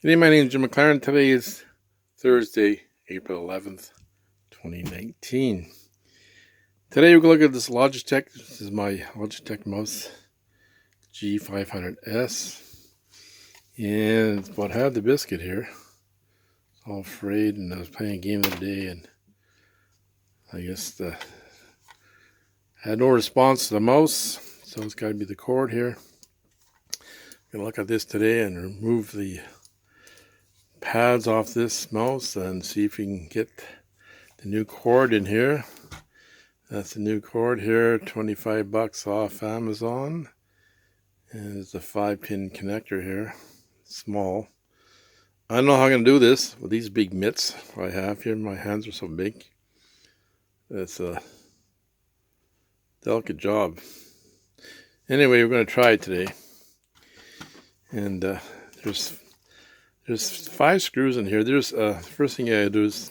Good day, my name is Jim McLaren. Today is Thursday, April 11th, 2019. Today we're going to look at this Logitech. This is my Logitech mouse G500s. And it's about half the biscuit here. It's all frayed, and I was playing a game the other day, and I guess had no response to the mouse, so it's got to be the cord here. I'm going to look at this today and remove the pads off this mouse and see if we can get the new cord in here. That's the new cord here, 25 bucks off Amazon, and it's a 5-pin connector here, small. I don't know how I'm going to do this with these big mitts I have here. My hands are so big. It's a delicate job. Anyway, we're going to try it today. And there's 5 screws in here. There's first thing I do is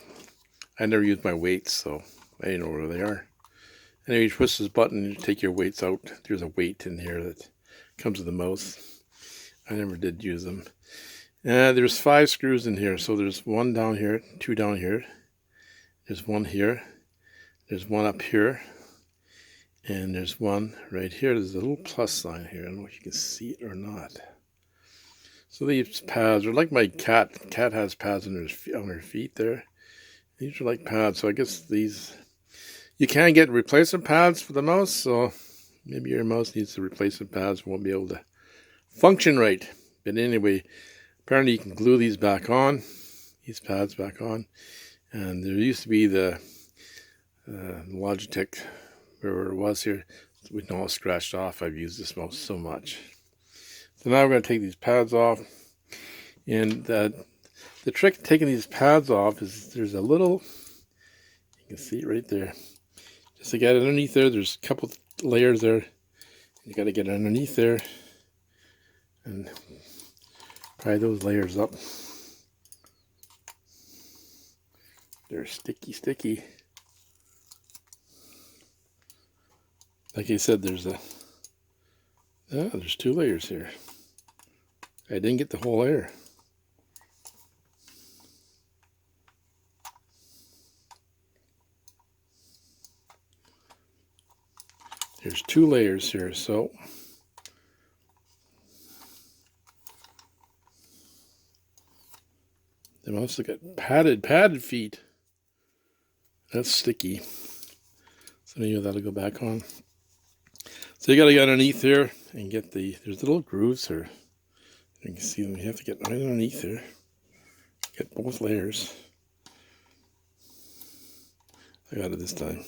I never use my weights, so I didn't know where they are. Anyway, you push this button and you take your weights out. There's a weight in here that comes with the mouse. I never did use them. There's 5 screws in here. So there's 1 down here, 2 down here. There's 1 here. There's 1 up here. And there's 1 right here. There's a little plus sign here. I don't know if you can see it or not. So these pads are like my cat. Cat has pads on her feet there. These are like pads. So I guess these, you can get replacement pads for the mouse. So maybe your mouse needs the replacement pads. Won't be able to function right. But anyway, apparently you can glue these back on. These pads back on. And there used to be the Logitech, where it was here, with all scratched off. I've used this mouse so much. So now we're going to take these pads off, and the trick of taking these pads off is there's a little, you can see it right there, just to get underneath there. There's a couple layers there. You got to get underneath there and pry those layers up. They're sticky. Like I said, there's 2 layers here. I didn't get the whole layer. There's 2 layers here, so they must have got padded feet. That's sticky. So maybe that'll go back on. So you got to get underneath here and get there's little grooves here. You can see them. You have to get right underneath there. Get both layers. I got it this time.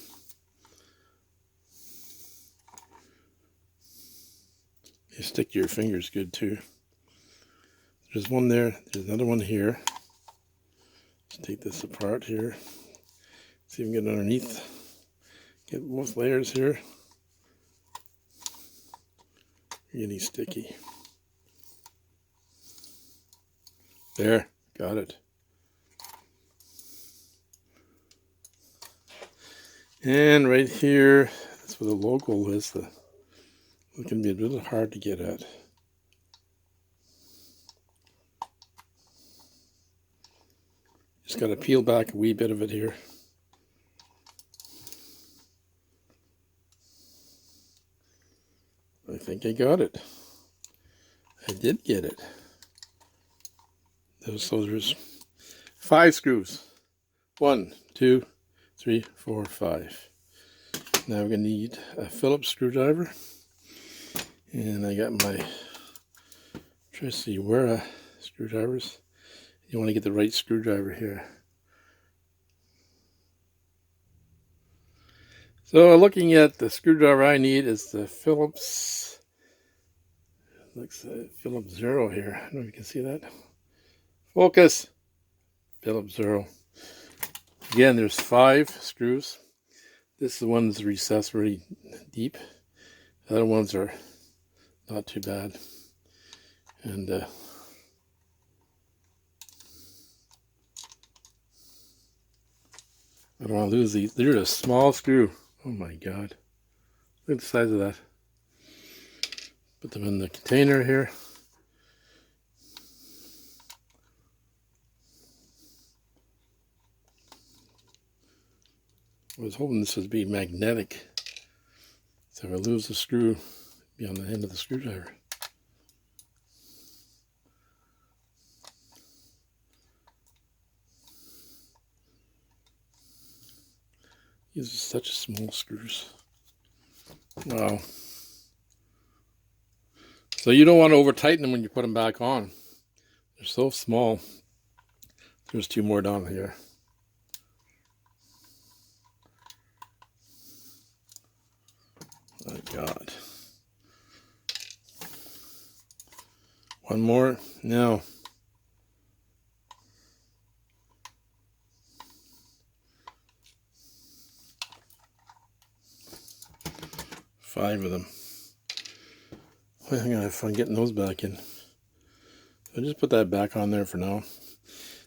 You stick to your fingers good too. There's 1 there. There's another 1 here. Let's take this apart here. See if we can get underneath. Get both layers here. Really sticky. There, got it. And right here, that's where the logo is. It can be a little hard to get at. Just got to peel back a wee bit of it here. I think I got it. I did get it. So there's 5 screws. 1, 2, 3, 4, 5. Now we're going to need a Phillips screwdriver. And I got my trusty Wera screwdrivers. You want to get the right screwdriver here. So looking at the screwdriver I need is the Phillips. Looks like Phillips Zero here. I don't know if you can see that. Focus. Phillips Zero. Again, there's 5 screws. This is the one that's recessed really deep. The other ones are not too bad. And I don't want to lose these. They're a small screw. Oh my God. Look at the size of that. Put them in the container here. I was hoping this would be magnetic. So if I lose the screw, it'd be on the end of the screwdriver. These are such small screws. Wow. So you don't want to over tighten them when you put them back on. They're so small. There's two more down here. Oh God. One more. No. Five of them. I'm gonna have fun getting those back in. I'll just put that back on there for now.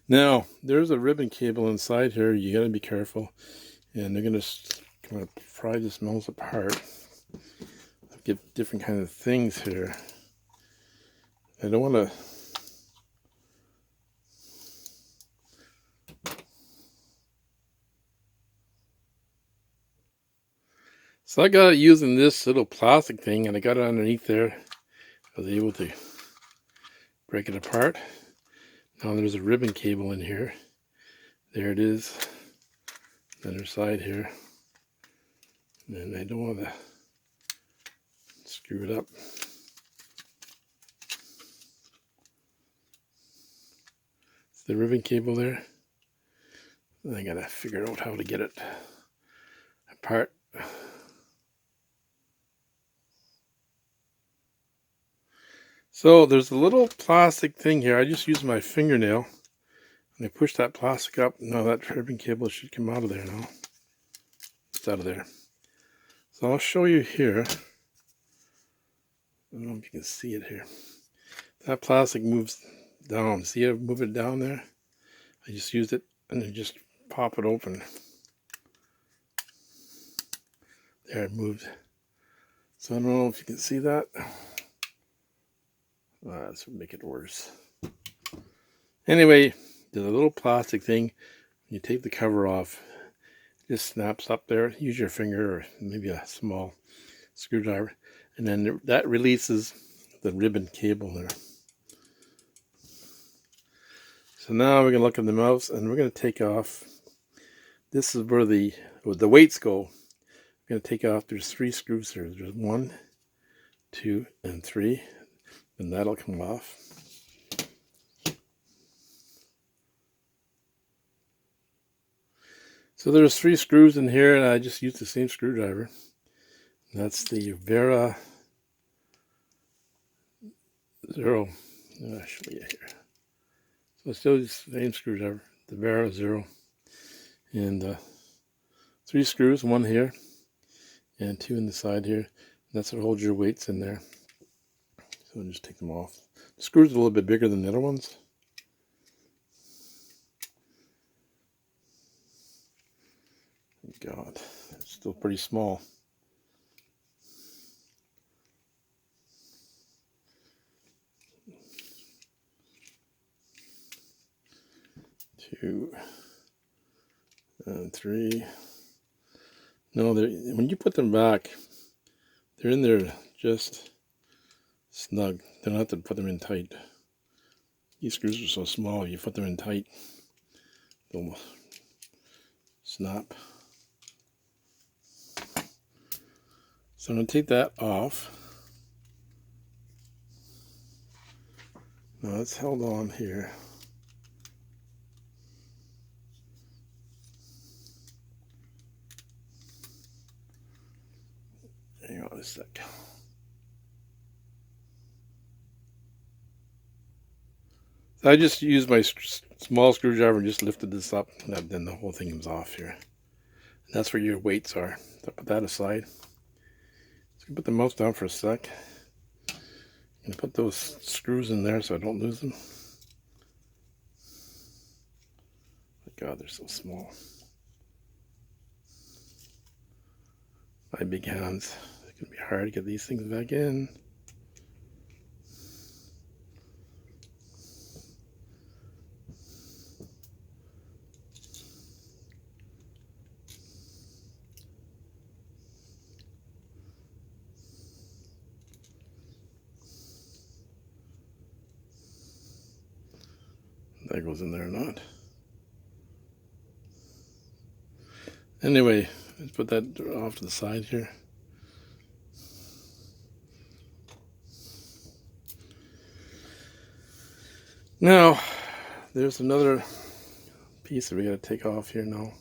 Now, there's a ribbon cable inside here. You gotta be careful. And they're gonna kind of pry this nose apart. Get different kind of things here. I don't want to. So I got it using this little plastic thing, and I got it underneath there. I was able to break it apart. Now there's a ribbon cable in here. There it is. Other side here. And I don't want to screw it up. It's the ribbon cable there. I gotta figure out how to get it apart. So there's a little plastic thing here. I just used my fingernail and I push that plastic up. Now that ribbon cable should come out of there now. It's out of there. So I'll show you here. I don't know if you can see it here. That plastic moves down. See it move it down there? I just used it and then just pop it open. There, it moved. So I don't know if you can see that. This would make it worse. Anyway, there's a little plastic thing. When you take the cover off, it just snaps up there. Use your finger or maybe a small screwdriver. And then that releases the ribbon cable there. So now we're going to look at the mouse and we're going to take off. This is where the weights go. We're going to take off. There's 3 screws here. There's 1, 2, and 3. And that'll come off. So there's 3 screws in here, and I just used the same screwdriver. That's the Vera 0. I'll show you here. So still the same screwdriver, the Vera 0, and 3 screws, 1 here, and 2 in the side here. And that's what holds your weights in there. So I'll just take them off. The screws are a little bit bigger than the other ones. God, it's still pretty small. Two and 3. No, when you put them back, they're in there just snug. Don't have to put them in tight. These screws are so small, you put them in tight, they'll snap. So I'm going to take that off. Now it's held on here. Hang on a sec. So I just used my small screwdriver and just lifted this up, and then the whole thing was off here. And that's where your weights are. So put that aside. So put the mouse down for a sec. And put those screws in there so I don't lose them. God, they're so small. My big hands. It's gonna be hard to get these things back in. that goes in there or not. Anyway, let's put that off to the side here. Now, there's another piece that we got to take off here now.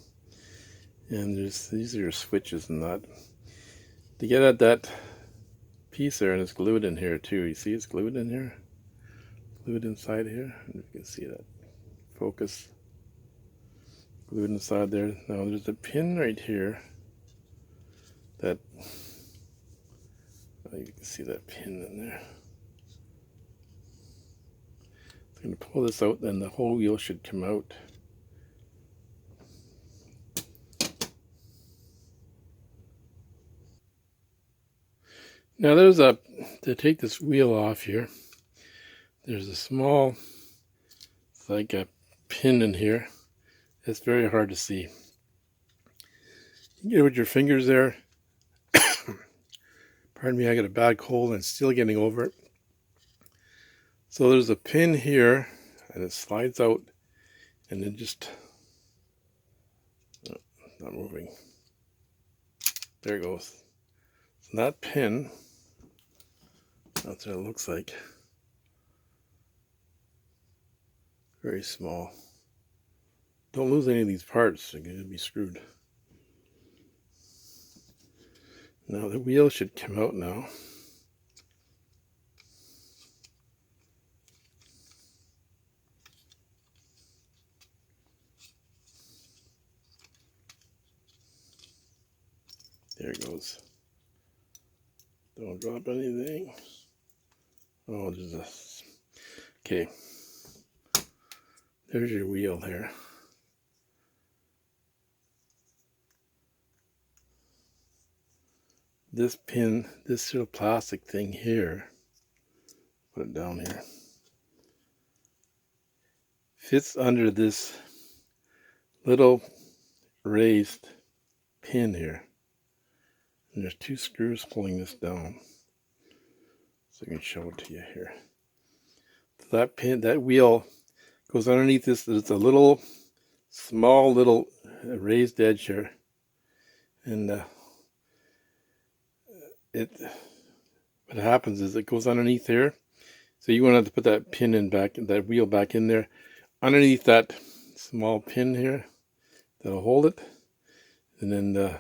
And these are your switches and that. To get at that piece there, and it's glued in here too. You see it's glued in here? Glued inside here. And you can see that. Focus. Glued inside there. Now there's a pin right here that, you can see that pin in there. I'm going to pull this out, then the whole wheel should come out. Now to take this wheel off here, there's a small, it's like a pin in here. It's very hard to see. You get it with your fingers there. Pardon me, I got a bad cold and still getting over it. So there's a pin here, and it slides out, and then just, not moving. There it goes. So that pin, that's what it looks like. Very small. Don't lose any of these parts, they're going to be screwed. Now the wheel should come out now. There it goes. Don't drop anything. Oh, there's a... Okay. There's your wheel there. This pin, this sort of plastic thing here, put it down here, fits under this little raised pin here. And there's two screws pulling this down. So I can show it to you here. So that pin, that wheel goes underneath this. There's a little, small little raised edge here. And what happens is it goes underneath here. So you want to have to put that pin in back, that wheel back in there. Underneath that small pin here, that'll hold it. And then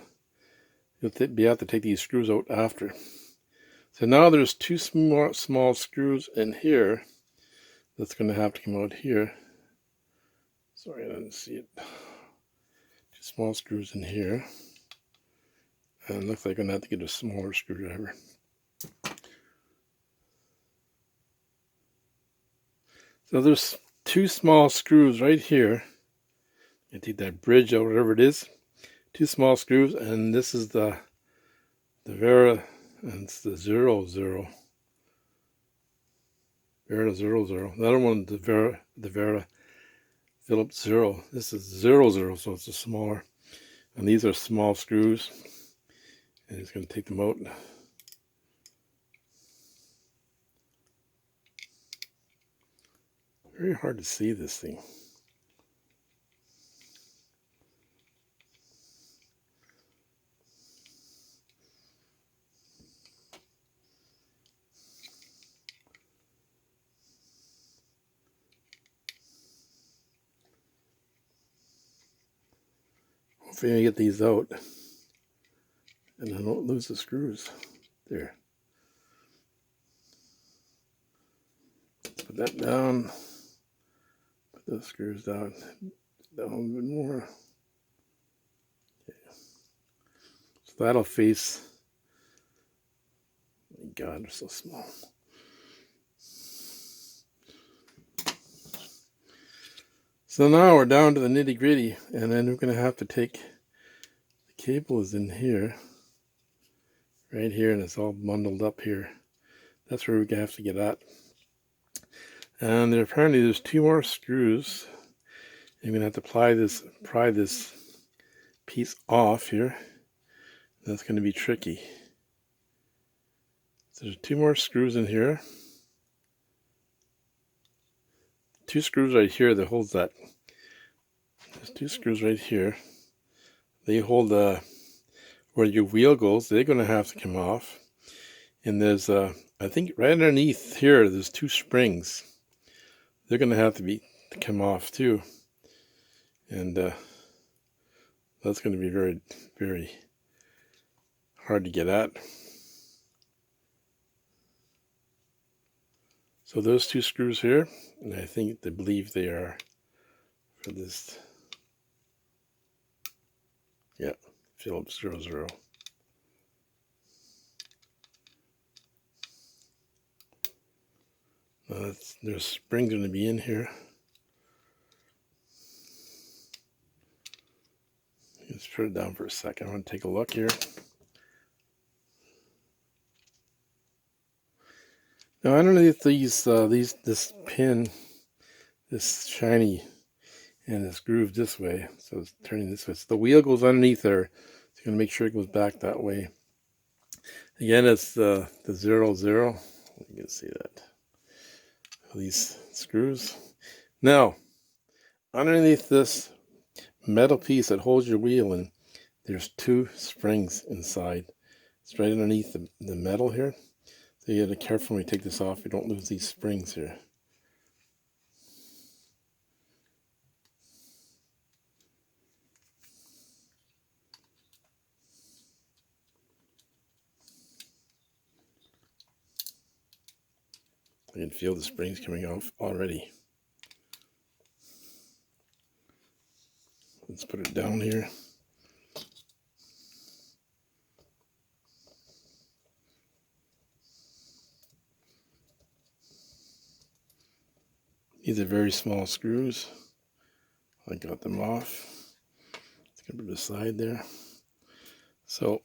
you'll be able to take these screws out after. So now there's two small screws in here that's going to have to come out here. Sorry, I didn't see it. Two small screws in here. And it looks like I'm going to have to get a smaller screwdriver. So there's two small screws right here. You take that bridge out, whatever it is. Two small screws, and this is the Vera, and it's the 00. Vera 00. The other one, the Vera Phillips 0. This is 00, so it's a smaller. And these are small screws. And it's going to take them out. Very hard to see this thing. Hopefully I get these out and I don't lose the screws. There. Let's put that down. Put those screws down a little bit more. Okay. So that'll face. Oh my God, they're so small. So now we're down to the nitty gritty, and then we're going to have to take the cable is in here, right here, and it's all bundled up here. That's where we have to get at. And apparently there's two more screws. I'm going to have to pry this piece off here. That's going to be tricky. So there's two more screws in here. two screws right here that holds that. There's two screws right here. They hold where your wheel goes. They're going to have to come off. And there's I think right underneath here there's two springs. They're going to have to come off too. And that's going to be very, very hard to get at. So those two screws here, and I believe they are for this. Yeah, Phillips 00. There's springs going to be in here. Let's put it down for a second. I want to take a look here. Now underneath this pin, this shiny, and it's grooved this way, so it's turning this way. So the wheel goes underneath there. So you're going to make sure it goes back that way. Again, it's the 00. You can see that. These screws. Now, underneath this metal piece that holds your wheel in, there's two springs inside. It's right underneath the metal here. So you got to be careful when you take this off, you don't lose these springs here. You can feel the springs coming off already. Let's put it down here. These are very small screws. I got them off. Let's get it aside there. So,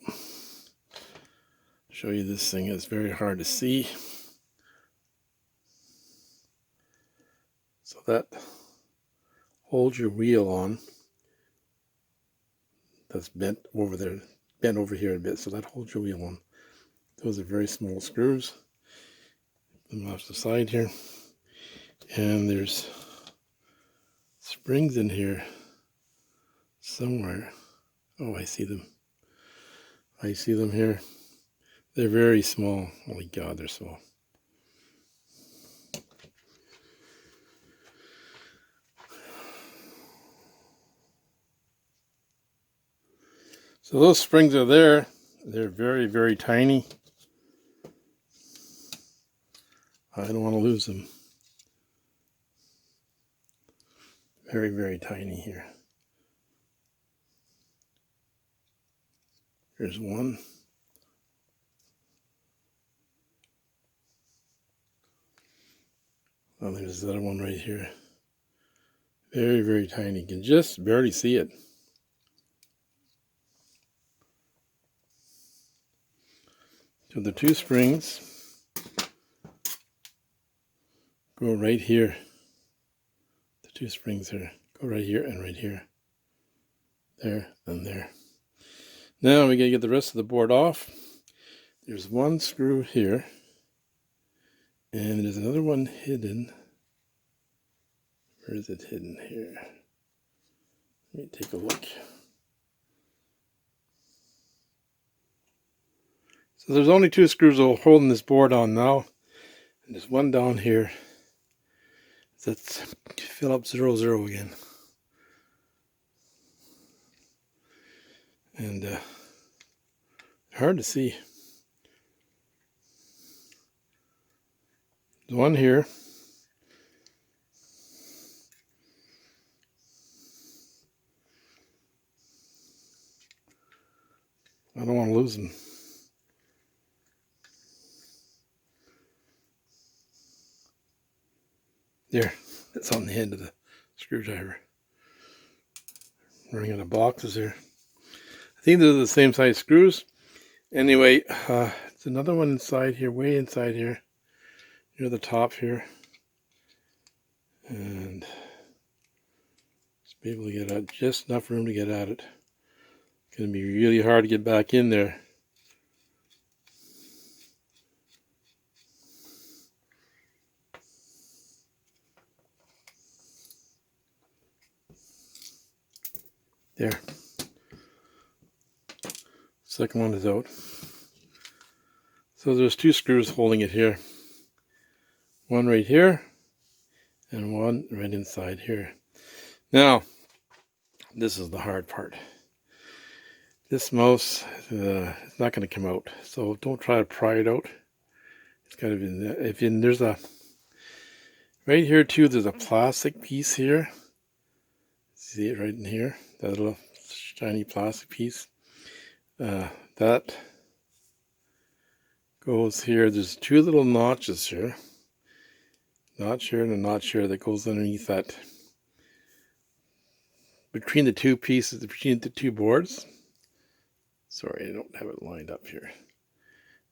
show you this thing. It's very hard to see. So that holds your wheel on. That's bent over there, bent over here a bit. So that holds your wheel on. Those are very small screws. Put them off the side here. And there's springs in here somewhere. Oh, I see them. I see them here. They're very small. Holy God, they're small. So those springs are there. They're very, very tiny. I don't want to lose them. Very, very tiny here. Here's one. Oh, there's the other one right here. Very, very tiny. You can just barely see it. So the two springs go right here. The two springs here go right here and right here. There and there. Now we gotta get the rest of the board off. There's one screw here. And there's another one hidden. Where is it hidden here? Let me take a look. So there's only two screws holding this board on now. And there's one down here. That's Phillips 00 again. And hard to see. There's one here. I don't want to lose them. There, it's on the end of the screwdriver. Running out of boxes here. I think they're the same size screws. Anyway, it's another one inside here, way inside here, near the top here. And just be able to get out, just enough room to get at it. It's going to be really hard to get back in there. There. Second one is out. So there's two screws holding it here. One right here and one right inside here. Now, this is the hard part. This mouse is not going to come out, so don't try to pry it out. It's got to be there's a right here too. There's a plastic piece here. See it right in here, that little shiny plastic piece. That goes here. There's two little notches here. Notch here and a notch here that goes underneath that. Between the two pieces, between the two boards. Sorry, I don't have it lined up here.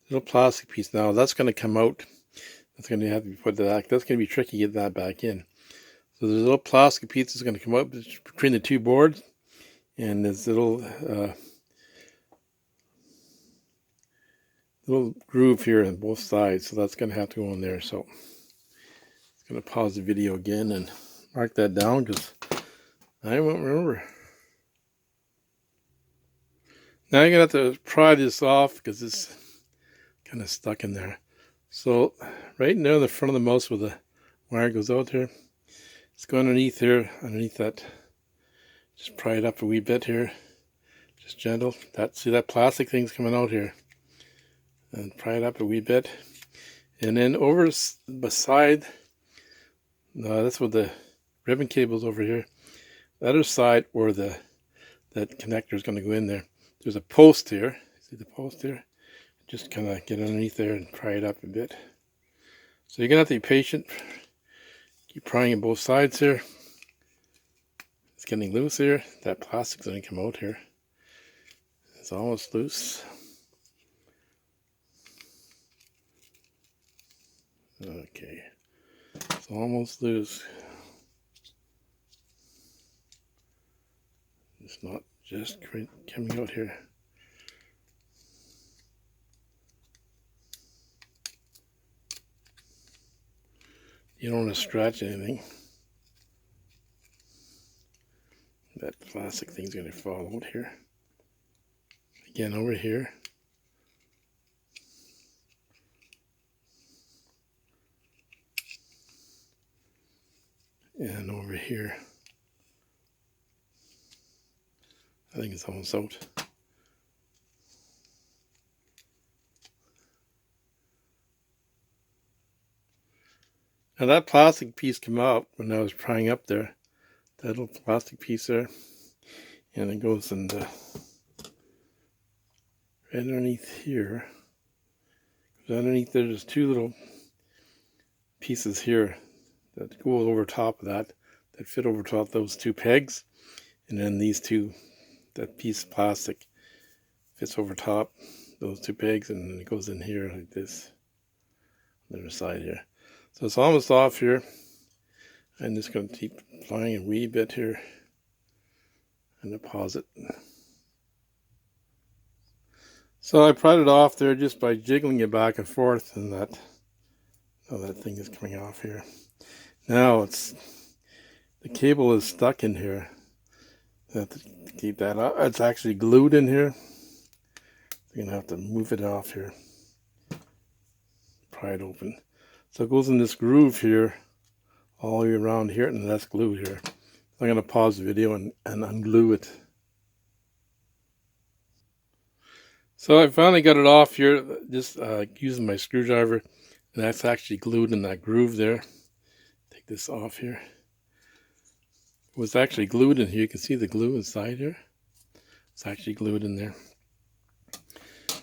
Little plastic piece. Now that's going to come out. That's going to have to be put back. That's going to be tricky to get that back in. So there's a little plastic piece that's going to come out between the two boards, and this little groove here on both sides. So that's going to have to go in there. So I'm going to pause the video again and mark that down because I won't remember. Now you're going to have to pry this off because it's kind of stuck in there. So right now in the front of the mouse where the wire goes out here, it's going underneath here, underneath that. Just pry it up a wee bit here, just gentle. See that plastic thing's coming out here, and pry it up a wee bit, and then over beside. No, that's where the ribbon cable's over here. The other side where that connector is going to go in there. There's a post here. See the post here? Just kind of get underneath there and pry it up a bit. So you're going to have to be patient. Keep prying on both sides here. It's getting loose here. That plastic's going to come out here. It's almost loose. Okay. It's almost loose. It's not just coming out here. You don't want to scratch anything. That plastic thing's going to fall out here. Again, over here. And over here. I think it's almost out. Now that plastic piece came out when I was prying up there. That little plastic piece there. And it goes in right underneath here. Underneath there's two little pieces here that go over top of that fit over top those two pegs. And then these two, that piece of plastic fits over top those two pegs, and then it goes in here like this on the other side here. So it's almost off here. I'm just going to keep applying a wee bit here and deposit. So I pried it off there just by jiggling it back and forth, and that thing is coming off here. Now the cable is stuck in here. I have to keep that up. It's actually glued in here. You're gonna have to move it off here. Pry it open. So it goes in this groove here, all the way around here, and that's glued here. So I'm gonna pause the video and unglue it. So I finally got it off here, just using my screwdriver, and that's actually glued in that groove there. Take this off here. It was actually glued in here. You can see the glue inside here. It's actually glued in there.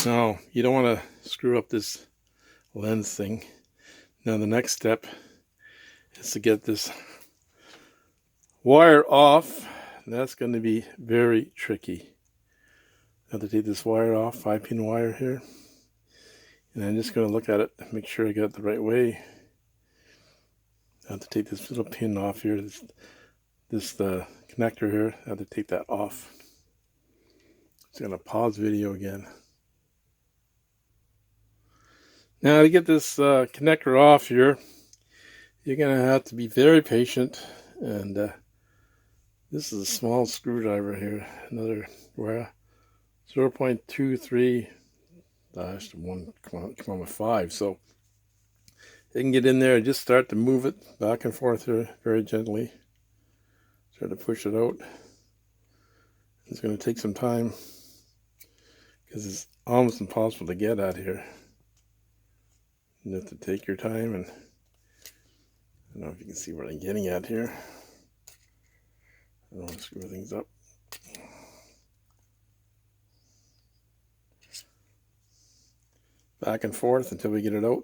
Now, you don't want to screw up this lens thing. Now the next step is to get this wire off. And that's going to be very tricky. I have to take this wire off, 5-pin wire here. And I'm just going to look at it, make sure I get it the right way. I have to take this little pin off here. This connector here, I have to take that off. So I'm going to pause video again. Now to get this connector off here, you're going to have to be very patient and This is a small screwdriver here, another where 0.23-1,5. So you can get in there and just start to move it back and forth here very gently. Try to push it out. It's going to take some time because it's almost impossible to get at here. You have to take your time, and I don't know if you can see what I'm getting at here. I don't want to screw things up. Back and forth until we get it out.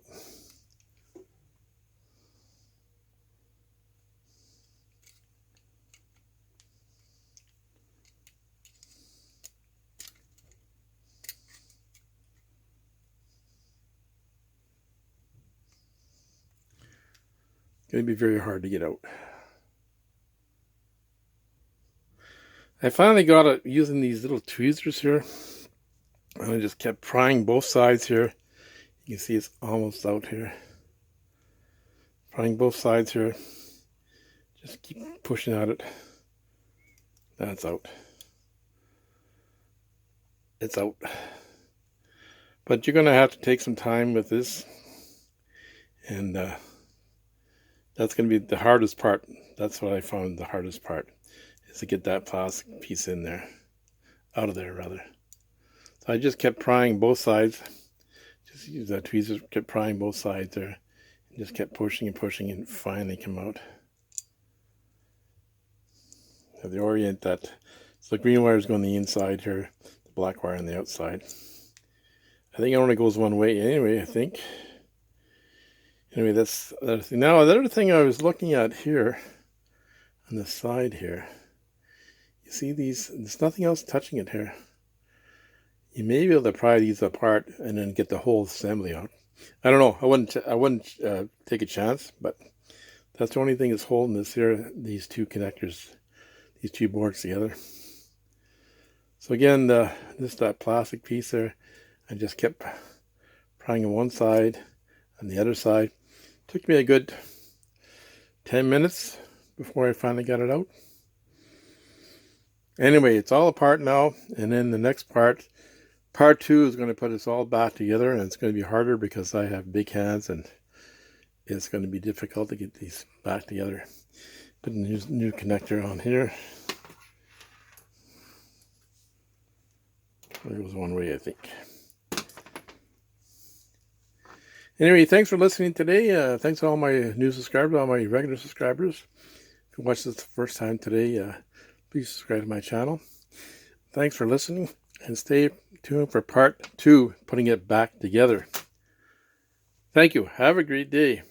It's going to be very hard to get out. I finally got it using these little tweezers here, and I just kept prying both sides here. You can see it's almost out here. Prying both sides here. Just keep pushing at it. That's out. It's out. But you're going to have to take some time with this, and that's going to be the hardest part. That's what I found the hardest part, is to get that plastic piece in there, out of there rather. So I just kept prying both sides. Just use that tweezer, kept prying both sides there, and just kept pushing and pushing, and finally came out. Now the orient that, so the green wire is going on the inside here, the black wire on the outside. I think it only goes one way anyway, I think. Anyway, that's the other thing. Now, the other thing I was looking at here, on the side here, you see these, there's nothing else touching it here. You may be able to pry these apart and then get the whole assembly out. I don't know, I wouldn't take a chance, but that's the only thing that's holding this here, these two connectors, these two boards together. So again, just that plastic piece there, I just kept prying on one side and the other side. Took me a good 10 minutes before I finally got it out. Anyway, it's all apart now, and then the next part 2 is going to put us all back together, and it's going to be harder because I have big hands and it's going to be difficult to get these back together. Put a new connector on here. It goes one way, I think. Anyway, thanks for listening today. Thanks to all my new subscribers, all my regular subscribers. If you watched this the first time today, please subscribe to my channel. Thanks for listening, and stay tuned for part 2, putting it back together. Thank you. Have a great day.